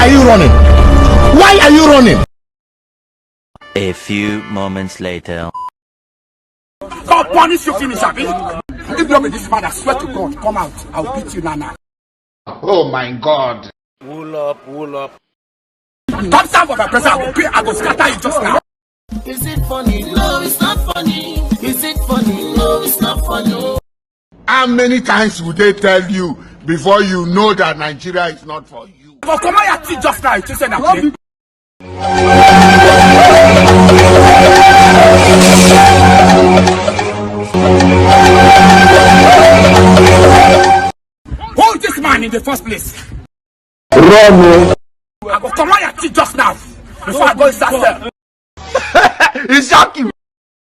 are you running? Why are you running? A few moments later. God punish you, finish, Abi. If you be this man, I swear to God, come out. I'll beat you, Nana. Oh my God. Wool up. Come stand for my presence. I will scatter you just now. Is it funny? No, it's not funny. Is it funny? No, it's not funny. How many times would they tell you before you know that Nigeria is not for you? But come on, your teeth just now. You said that. Hold this man in the first place. Run. I will come on your teeth just now before I go inside there.